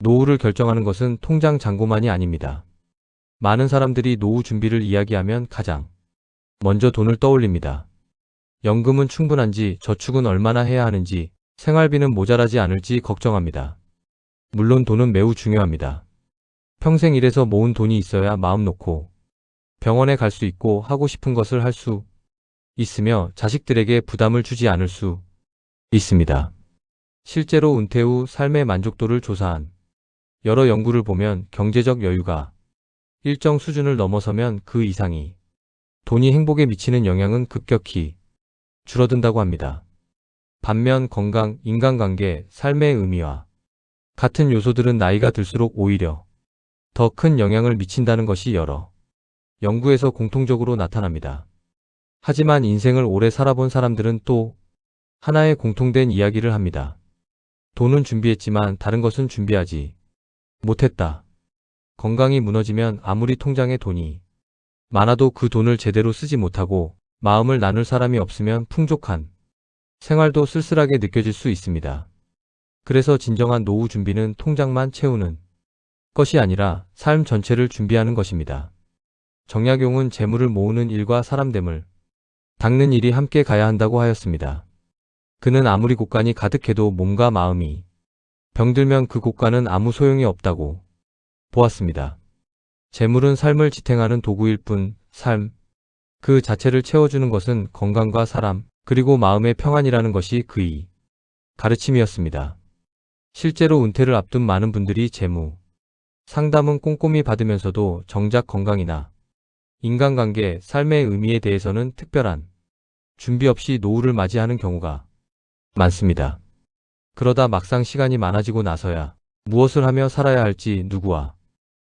노후를 결정하는 것은 통장 잔고만이 아닙니다. 많은 사람들이 노후 준비를 이야기하면 가장 먼저 돈을 떠올립니다. 연금은 충분한지, 저축은 얼마나 해야 하는지, 생활비는 모자라지 않을지 걱정합니다. 물론 돈은 매우 중요합니다. 평생 일해서 모은 돈이 있어야 마음 놓고 병원에 갈 수 있고 하고 싶은 것을 할 수 있으며 자식들에게 부담을 주지 않을 수 있습니다. 실제로 은퇴 후 삶의 만족도를 조사한 여러 연구를 보면 경제적 여유가 일정 수준을 넘어서면 그 이상이 돈이 행복에 미치는 영향은 급격히 줄어든다고 합니다. 반면 건강, 인간관계, 삶의 의미와 같은 요소들은 나이가 들수록 오히려 더 큰 영향을 미친다는 것이 여러 연구에서 공통적으로 나타납니다. 하지만 인생을 오래 살아본 사람들은 또 하나의 공통된 이야기를 합니다. 돈은 준비했지만 다른 것은 준비하지 못했다. 건강이 무너지면 아무리 통장에 돈이 많아도 그 돈을 제대로 쓰지 못하고 마음을 나눌 사람이 없으면 풍족한 생활도 쓸쓸하게 느껴질 수 있습니다. 그래서 진정한 노후 준비는 통장만 채우는 것이 아니라 삶 전체를 준비하는 것입니다. 정약용은 재물을 모으는 일과 사람됨을 닦는 일이 함께 가야 한다고 하였습니다. 그는 아무리 곳간이 가득해도 몸과 마음이 병들면 그 곳간은 아무 소용이 없다고 보았습니다. 재물은 삶을 지탱하는 도구일 뿐 삶 그 자체를 채워주는 것은 건강과 사람 그리고 마음의 평안이라는 것이 그의 가르침이었습니다. 실제로 은퇴를 앞둔 많은 분들이 재무 상담은 꼼꼼히 받으면서도 정작 건강이나 인간관계, 삶의 의미에 대해서는 특별한 준비 없이 노후를 맞이하는 경우가 많습니다. 그러다 막상 시간이 많아지고 나서야 무엇을 하며 살아야 할지, 누구와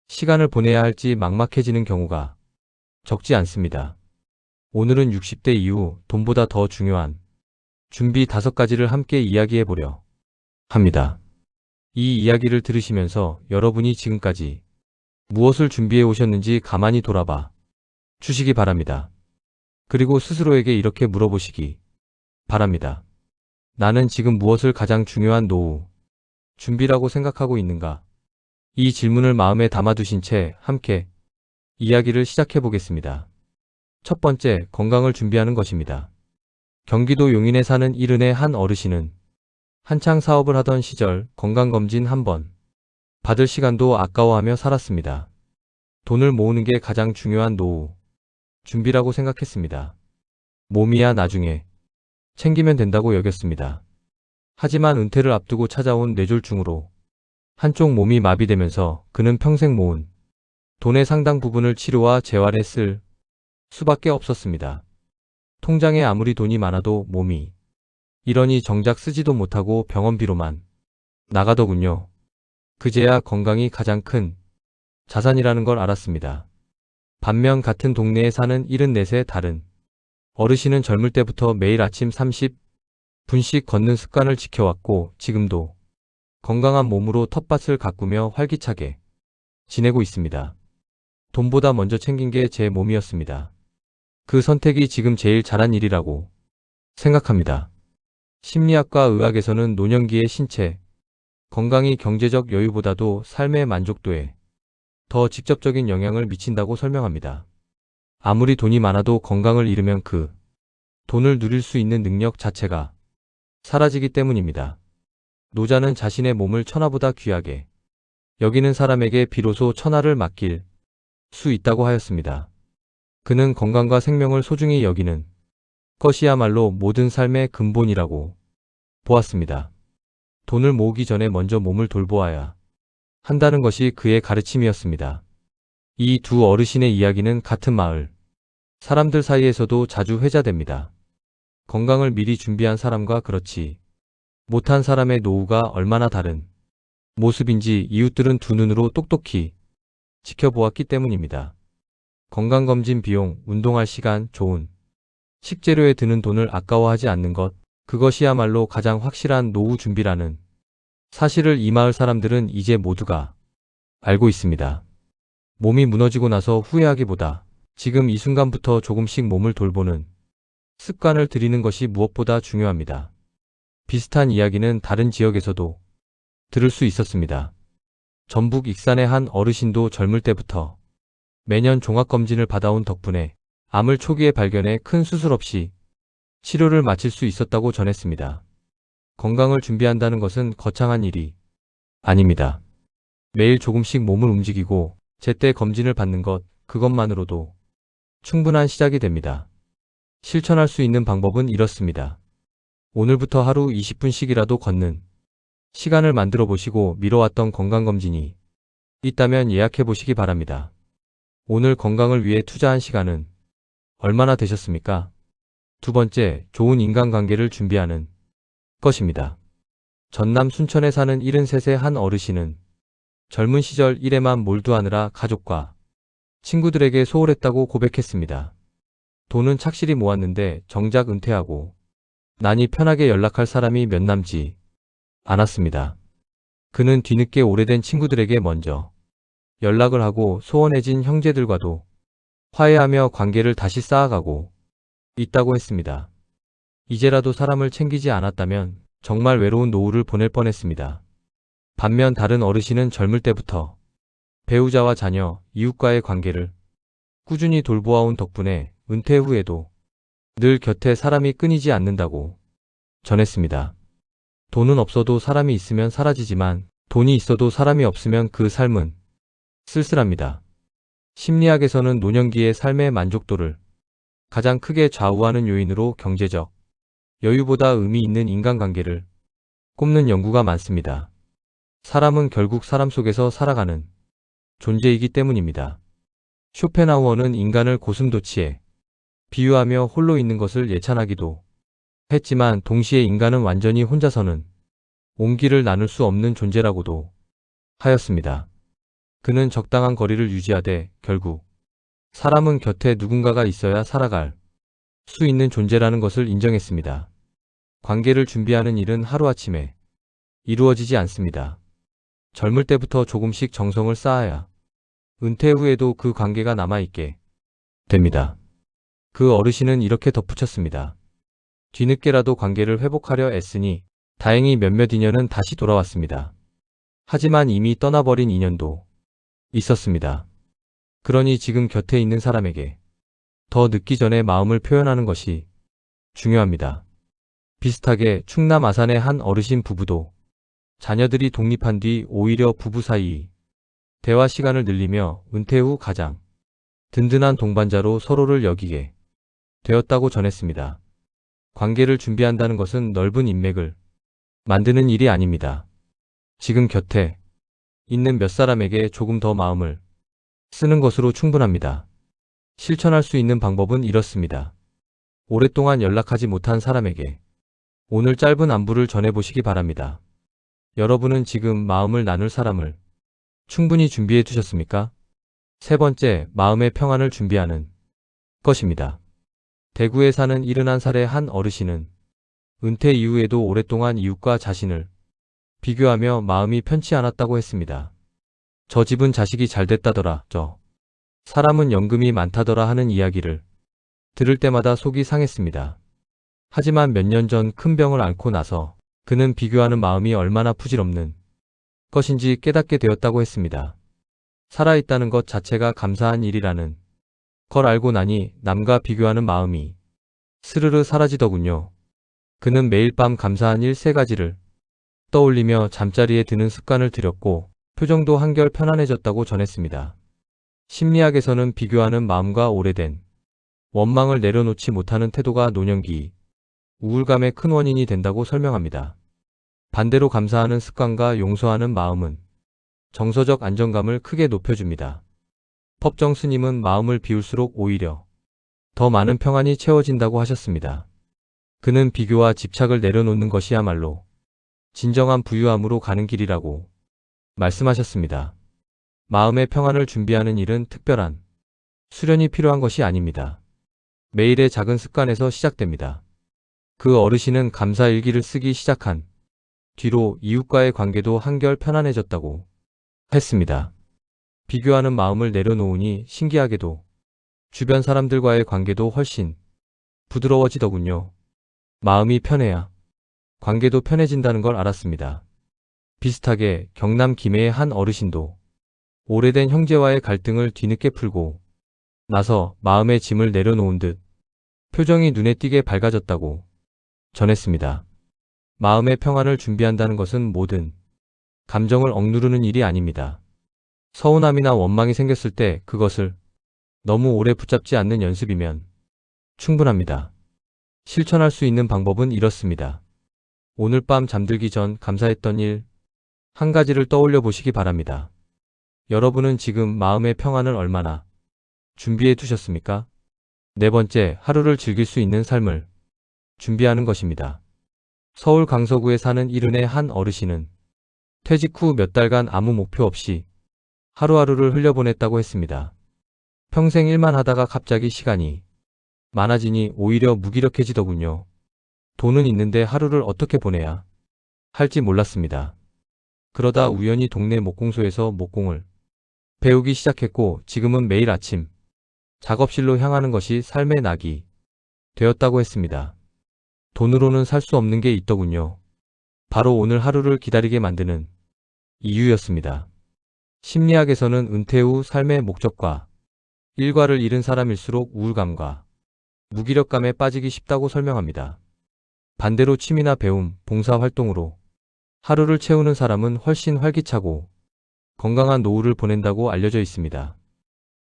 시간을 보내야 할지 막막해지는 경우가 적지 않습니다. 오늘은 60대 이후 돈보다 더 중요한 준비 5가지를 함께 이야기해 보려 합니다. 이 이야기를 들으시면서 여러분이 지금까지 무엇을 준비해 오셨는지 가만히 돌아봐 주시기 바랍니다. 그리고 스스로에게 이렇게 물어보시기 바랍니다. 나는 지금 무엇을 가장 중요한 노후 준비라고 생각하고 있는가? 이 질문을 마음에 담아두신 채 함께 이야기를 시작해 보겠습니다. 첫 번째, 건강을 준비하는 것입니다. 경기도 용인에 사는 70의 한 어르신은 한창 사업을 하던 시절 건강검진 한 번 받을 시간도 아까워하며 살았습니다. 돈을 모으는 게 가장 중요한 노후 준비라고 생각했습니다. 몸이야 나중에 챙기면 된다고 여겼습니다. 하지만 은퇴를 앞두고 찾아온 뇌졸중으로 한쪽 몸이 마비되면서 그는 평생 모은 돈의 상당 부분을 치료와 재활에 쓸 수밖에 없었습니다. 통장에 아무리 돈이 많아도 몸이 이러니 정작 쓰지도 못하고 병원비로만 나가더군요. 그제야 건강이 가장 큰 자산이라는 걸 알았습니다. 반면 같은 동네에 사는 74세 다른 어르신은 젊을 때부터 매일 아침 30분씩 걷는 습관을 지켜왔고 지금도 건강한 몸으로 텃밭을 가꾸며 활기차게 지내고 있습니다. 돈보다 먼저 챙긴 게 제 몸이었습니다. 그 선택이 지금 제일 잘한 일이라고 생각합니다. 심리학과 의학에서는 노년기의 신체 건강이 경제적 여유보다도 삶의 만족도에 더 직접적인 영향을 미친다고 설명합니다. 아무리 돈이 많아도 건강을 잃으면 그 돈을 누릴 수 있는 능력 자체가 사라지기 때문입니다. 노자는 자신의 몸을 천하보다 귀하게 여기는 사람에게 비로소 천하를 맡길 수 있다고 하였습니다. 그는 건강과 생명을 소중히 여기는 것이야말로 모든 삶의 근본이라고 보았습니다. 돈을 모으기 전에 먼저 몸을 돌보아야 한다는 것이 그의 가르침이었습니다. 이 두 어르신의 이야기는 같은 마을 사람들 사이에서도 자주 회자됩니다. 건강을 미리 준비한 사람과 그렇지 못한 사람의 노후가 얼마나 다른 모습인지 이웃들은 두 눈으로 똑똑히 지켜보았기 때문입니다. 건강검진 비용, 운동할 시간, 좋은 식재료에 드는 돈을 아까워하지 않는 것, 그것이야말로 가장 확실한 노후 준비라는 사실을 이 마을 사람들은 이제 모두가 알고 있습니다. 몸이 무너지고 나서 후회하기보다 지금 이 순간부터 조금씩 몸을 돌보는 습관을 들이는 것이 무엇보다 중요합니다. 비슷한 이야기는 다른 지역에서도 들을 수 있었습니다. 전북 익산의 한 어르신도 젊을 때부터 매년 종합검진을 받아온 덕분에 암을 초기에 발견해 큰 수술 없이 치료를 마칠 수 있었다고 전했습니다. 건강을 준비한다는 것은 거창한 일이 아닙니다. 매일 조금씩 몸을 움직이고 제때 검진을 받는 것, 그것만으로도 충분한 시작이 됩니다. 실천할 수 있는 방법은 이렇습니다. 오늘부터 하루 20분씩이라도 걷는 시간을 만들어 보시고 미뤄왔던 건강검진이 있다면 예약해 보시기 바랍니다. 오늘 건강을 위해 투자한 시간은 얼마나 되셨습니까? 두 번째, 좋은 인간관계를 준비하는 것입니다. 전남 순천에 사는 73세 한 어르신은 젊은 시절 일에만 몰두하느라 가족과 친구들에게 소홀했다고 고백했습니다. 돈은 착실히 모았는데 정작 은퇴하고 나니 편하게 연락할 사람이 몇 남지 않았습니다. 그는 뒤늦게 오래된 친구들에게 먼저 연락을 하고 소원해진 형제들과도 화해하며 관계를 다시 쌓아가고 있다고 했습니다. 이제라도 사람을 챙기지 않았다면 정말 외로운 노후를 보낼 뻔했습니다. 반면 다른 어르신은 젊을 때부터 배우자와 자녀, 이웃과의 관계를 꾸준히 돌보아온 덕분에 은퇴 후에도 늘 곁에 사람이 끊이지 않는다고 전했습니다. 돈은 없어도 사람이 있으면 사라지지만 돈이 있어도 사람이 없으면 그 삶은 쓸쓸합니다. 심리학에서는 노년기의 삶의 만족도를 가장 크게 좌우하는 요인으로 경제적 여유보다 의미 있는 인간관계를 꼽는 연구가 많습니다. 사람은 결국 사람 속에서 살아가는 존재이기 때문입니다. 쇼펜하우어는 인간을 고슴도치에 비유하며 홀로 있는 것을 예찬하기도 했지만 동시에 인간은 완전히 혼자서는 온기를 나눌 수 없는 존재라고도 하였습니다. 그는 적당한 거리를 유지하되 결국 사람은 곁에 누군가가 있어야 살아갈 수 있는 존재라는 것을 인정했습니다. 관계를 준비하는 일은 하루아침에 이루어지지 않습니다. 젊을 때부터 조금씩 정성을 쌓아야 은퇴 후에도 그 관계가 남아있게 됩니다. 그 어르신은 이렇게 덧붙였습니다. 뒤늦게라도 관계를 회복하려 애쓰니 다행히 몇몇 인연은 다시 돌아왔습니다. 하지만 이미 떠나버린 인연도 있었습니다. 그러니 지금 곁에 있는 사람에게 더 늦기 전에 마음을 표현하는 것이 중요합니다. 비슷하게 충남 아산의 한 어르신 부부도 자녀들이 독립한 뒤 오히려 부부 사이 대화 시간을 늘리며 은퇴 후 가장 든든한 동반자로 서로를 여기게 되었다고 전했습니다. 관계를 준비한다는 것은 넓은 인맥을 만드는 일이 아닙니다. 지금 곁에 있는 몇 사람에게 조금 더 마음을 쓰는 것으로 충분합니다. 실천할 수 있는 방법은 이렇습니다. 오랫동안 연락하지 못한 사람에게 오늘 짧은 안부를 전해보시기 바랍니다. 여러분은 지금 마음을 나눌 사람을 충분히 준비해 두셨습니까? 세 번째, 마음의 평안을 준비하는 것입니다. 대구에 사는 71살의 한 어르신은 은퇴 이후에도 오랫동안 이웃과 자신을 비교하며 마음이 편치 않았다고 했습니다. 저 집은 자식이 잘 됐다더라, 저 사람은 연금이 많다더라 하는 이야기를 들을 때마다 속이 상했습니다. 하지만 몇 년 전 큰 병을 앓고 나서 그는 비교하는 마음이 얼마나 부질없는 것인지 깨닫게 되었다고 했습니다. 살아있다는 것 자체가 감사한 일이라는 걸 알고 나니 남과 비교하는 마음이 스르르 사라지더군요. 그는 매일 밤 감사한 일 3가지를 떠올리며 잠자리에 드는 습관을 들였고 표정도 한결 편안해졌다고 전했습니다. 심리학에서는 비교하는 마음과 오래된 원망을 내려놓지 못하는 태도가 노년기 우울감의 큰 원인이 된다고 설명합니다. 반대로 감사하는 습관과 용서하는 마음은 정서적 안정감을 크게 높여줍니다. 법정 스님은 마음을 비울수록 오히려 더 많은 평안이 채워진다고 하셨습니다. 그는 비교와 집착을 내려놓는 것이야말로 진정한 부유함으로 가는 길이라고 말씀하셨습니다. 마음의 평안을 준비하는 일은 특별한 수련이 필요한 것이 아닙니다. 매일의 작은 습관에서 시작됩니다. 그 어르신은 감사 일기를 쓰기 시작한 뒤로 이웃과의 관계도 한결 편안해졌다고 했습니다. 비교하는 마음을 내려놓으니 신기하게도 주변 사람들과의 관계도 훨씬 부드러워지더군요. 마음이 편해야 관계도 편해진다는 걸 알았습니다. 비슷하게 경남 김해의 한 어르신도 오래된 형제와의 갈등을 뒤늦게 풀고 나서 마음의 짐을 내려놓은 듯 표정이 눈에 띄게 밝아졌다고 전했습니다. 마음의 평안을 준비한다는 것은 모든 감정을 억누르는 일이 아닙니다. 서운함이나 원망이 생겼을 때 그것을 너무 오래 붙잡지 않는 연습이면 충분합니다. 실천할 수 있는 방법은 이렇습니다. 오늘 밤 잠들기 전 감사했던 일 한 가지를 떠올려 보시기 바랍니다. 여러분은 지금 마음의 평안을 얼마나 준비해 두셨습니까? 네 번째, 하루를 즐길 수 있는 삶을 준비하는 것입니다. 서울 강서구에 사는 이른의 한 어르신은 퇴직 후 몇 달간 아무 목표 없이 하루하루를 흘려보냈다고 했습니다. 평생 일만 하다가 갑자기 시간이 많아지니 오히려 무기력해지더군요. 돈은 있는데 하루를 어떻게 보내야 할지 몰랐습니다. 그러다 우연히 동네 목공소에서 목공을 배우기 시작했고 지금은 매일 아침 작업실로 향하는 것이 삶의 낙이 되었다고 했습니다. 돈으로는 살 수 없는 게 있더군요. 바로 오늘 하루를 기다리게 만드는 이유였습니다. 심리학에서는 은퇴 후 삶의 목적과 일과를 잃은 사람일수록 우울감과 무기력감에 빠지기 쉽다고 설명합니다. 반대로 취미나 배움, 봉사활동으로 하루를 채우는 사람은 훨씬 활기차고 건강한 노후를 보낸다고 알려져 있습니다.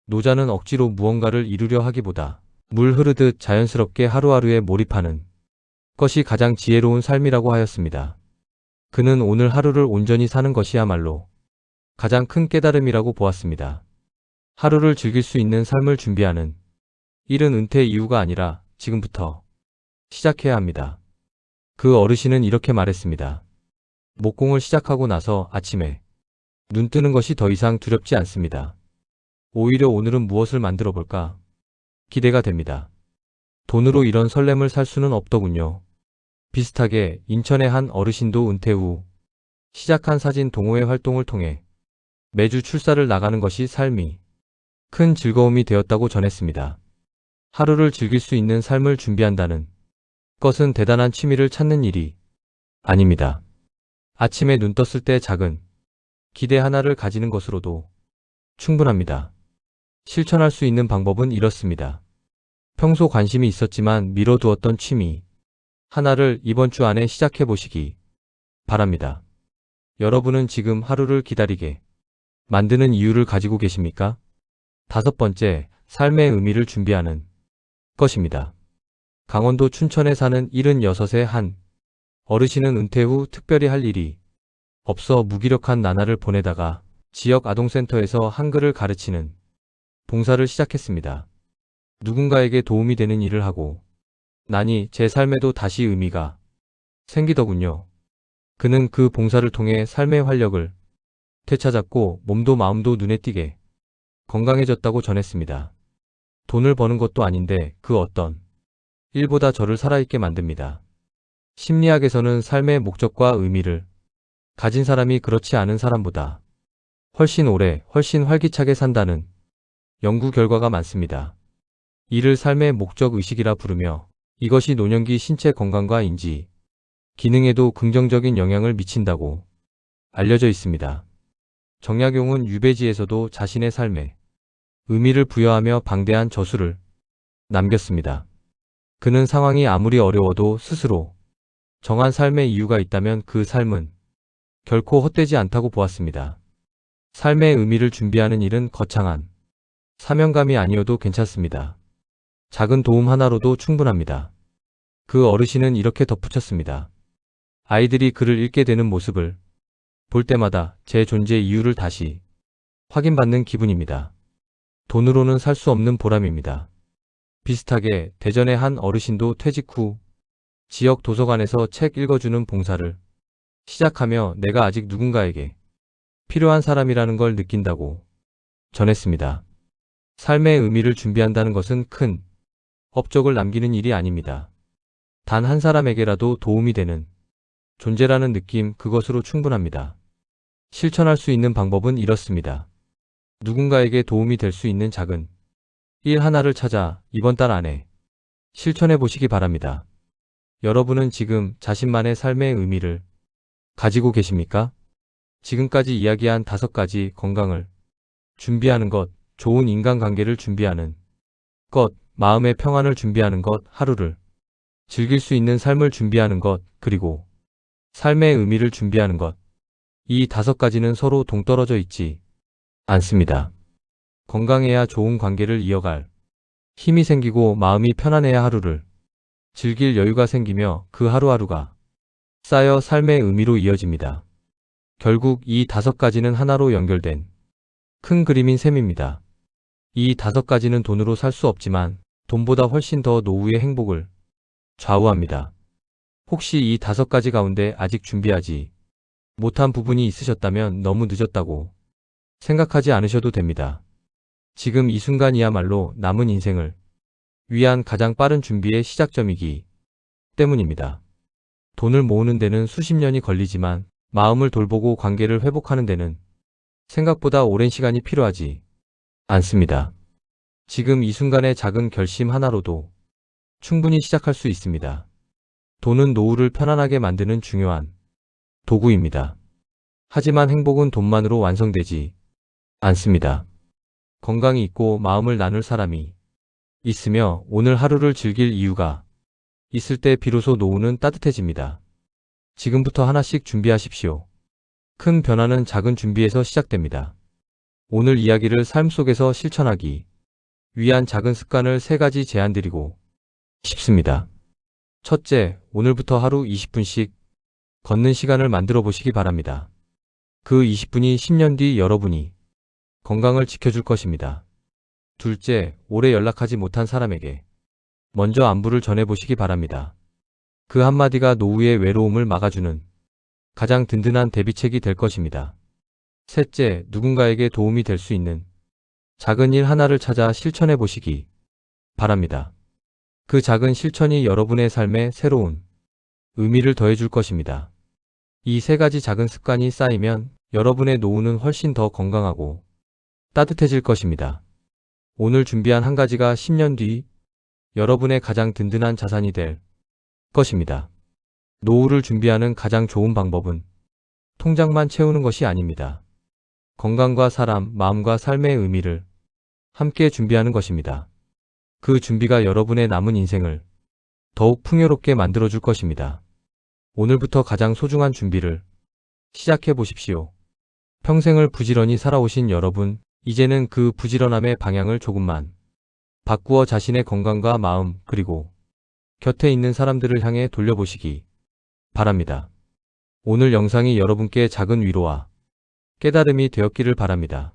노자는 억지로 무언가를 이루려 하기보다 물 흐르듯 자연스럽게 하루하루에 몰입하는 것이 가장 지혜로운 삶이라고 하였습니다. 그는 오늘 하루를 온전히 사는 것이야말로 가장 큰 깨달음이라고 보았습니다. 하루를 즐길 수 있는 삶을 준비하는 일은 은퇴 이후가 아니라 지금부터 시작해야 합니다. 그 어르신은 이렇게 말했습니다. 목공을 시작하고 나서 아침에 눈 뜨는 것이 더 이상 두렵지 않습니다. 오히려 오늘은 무엇을 만들어 볼까 기대가 됩니다. 돈으로 이런 설렘을 살 수는 없더군요. 비슷하게 인천의 한 어르신도 은퇴 후 시작한 사진 동호회 활동을 통해 매주 출사를 나가는 것이 삶이 큰 즐거움이 되었다고 전했습니다. 하루를 즐길 수 있는 삶을 준비한다는 것은 대단한 취미를 찾는 일이 아닙니다. 아침에 눈 떴을 때 작은 기대 하나를 가지는 것으로도 충분합니다. 실천할 수 있는 방법은 이렇습니다. 평소 관심이 있었지만 미뤄두었던 취미 하나를 이번 주 안에 시작해 보시기 바랍니다. 여러분은 지금 하루를 기다리게 만드는 이유를 가지고 계십니까? 다섯 번째, 삶의 의미를 준비하는 것입니다. 강원도 춘천에 사는 76의 한 어르신은 은퇴 후 특별히 할 일이 없어 무기력한 나날을 보내다가 지역 아동센터에서 한글을 가르치는 봉사를 시작했습니다. 누군가에게 도움이 되는 일을 하고 나니 제 삶에도 다시 의미가 생기더군요. 그는 그 봉사를 통해 삶의 활력을 되찾았고 몸도 마음도 눈에 띄게 건강해졌다고 전했습니다. 돈을 버는 것도 아닌데 그 어떤 일보다 저를 살아있게 만듭니다. 심리학에서는 삶의 목적과 의미를 가진 사람이 그렇지 않은 사람보다 훨씬 오래, 훨씬 활기차게 산다는 연구 결과가 많습니다. 이를 삶의 목적 의식이라 부르며 이것이 노년기 신체 건강과 인지, 기능에도 긍정적인 영향을 미친다고 알려져 있습니다. 정약용은 유배지에서도 자신의 삶에 의미를 부여하며 방대한 저술을 남겼습니다. 그는 상황이 아무리 어려워도 스스로 정한 삶의 이유가 있다면 그 삶은 결코 헛되지 않다고 보았습니다. 삶의 의미를 준비하는 일은 거창한 사명감이 아니어도 괜찮습니다. 작은 도움 하나로도 충분합니다. 그 어르신은 이렇게 덧붙였습니다. 아이들이 글을 읽게 되는 모습을 볼 때마다 제 존재 이유를 다시 확인받는 기분입니다. 돈으로는 살 수 없는 보람입니다. 비슷하게 대전의 한 어르신도 퇴직 후 지역 도서관에서 책 읽어주는 봉사를 시작하며 내가 아직 누군가에게 필요한 사람이라는 걸 느낀다고 전했습니다. 삶의 의미를 준비한다는 것은 큰 업적을 남기는 일이 아닙니다. 단 한 사람에게라도 도움이 되는 존재라는 느낌, 그것으로 충분합니다. 실천할 수 있는 방법은 이렇습니다. 누군가에게 도움이 될 수 있는 작은 일 하나를 찾아 이번 달 안에 실천해 보시기 바랍니다. 여러분은 지금 자신만의 삶의 의미를 가지고 계십니까? 지금까지 이야기한 5가지 건강을 준비하는 것, 좋은 인간관계를 준비하는 것, 마음의 평안을 준비하는 것, 하루를 즐길 수 있는 삶을 준비하는 것, 그리고 삶의 의미를 준비하는 것. 이 5가지는 서로 동떨어져 있지 않습니다. 건강해야 좋은 관계를 이어갈 힘이 생기고 마음이 편안해야 하루를 즐길 여유가 생기며 그 하루하루가 쌓여 삶의 의미로 이어집니다. 결국 이 5가지는 하나로 연결된 큰 그림인 셈입니다. 이 5가지는 돈으로 살 수 없지만 돈보다 훨씬 더 노후의 행복을 좌우합니다. 혹시 이 5가지 가운데 아직 준비하지 못한 부분이 있으셨다면 너무 늦었다고 생각하지 않으셔도 됩니다. 지금 이 순간이야말로 남은 인생을 위한 가장 빠른 준비의 시작점이기 때문입니다. 돈을 모으는 데는 수십 년이 걸리지만 마음을 돌보고 관계를 회복하는 데는 생각보다 오랜 시간이 필요하지 않습니다. 지금 이 순간의 작은 결심 하나로도 충분히 시작할 수 있습니다. 돈은 노후를 편안하게 만드는 중요한 도구입니다. 하지만 행복은 돈만으로 완성되지 않습니다. 건강이 있고 마음을 나눌 사람이 있으며 오늘 하루를 즐길 이유가 있을 때 비로소 노후는 따뜻해집니다. 지금부터 하나씩 준비하십시오. 큰 변화는 작은 준비에서 시작됩니다. 오늘 이야기를 삶 속에서 실천하기 위한 작은 습관을 3가지 제안드리고 싶습니다. 첫째, 오늘부터 하루 20분씩 걷는 시간을 만들어 보시기 바랍니다. 그 20분이 10년 뒤 여러분이 건강을 지켜줄 것입니다. 둘째, 오래 연락하지 못한 사람에게 먼저 안부를 전해보시기 바랍니다. 그 한마디가 노후의 외로움을 막아주는 가장 든든한 대비책이 될 것입니다. 셋째, 누군가에게 도움이 될 수 있는 작은 일 하나를 찾아 실천해 보시기 바랍니다. 그 작은 실천이 여러분의 삶에 새로운 의미를 더해줄 것입니다. 이 3가지 작은 습관이 쌓이면 여러분의 노후는 훨씬 더 건강하고 따뜻해질 것입니다. 오늘 준비한 한 가지가 10년 뒤 여러분의 가장 든든한 자산이 될 것입니다. 노후를 준비하는 가장 좋은 방법은 통장만 채우는 것이 아닙니다. 건강과 사람, 마음과 삶의 의미를 함께 준비하는 것입니다. 그 준비가 여러분의 남은 인생을 더욱 풍요롭게 만들어줄 것입니다. 오늘부터 가장 소중한 준비를 시작해 보십시오. 평생을 부지런히 살아오신 여러분, 이제는 그 부지런함의 방향을 조금만 바꾸어 자신의 건강과 마음, 그리고 곁에 있는 사람들을 향해 돌려보시기 바랍니다. 오늘 영상이 여러분께 작은 위로와 깨달음이 되었기를 바랍니다.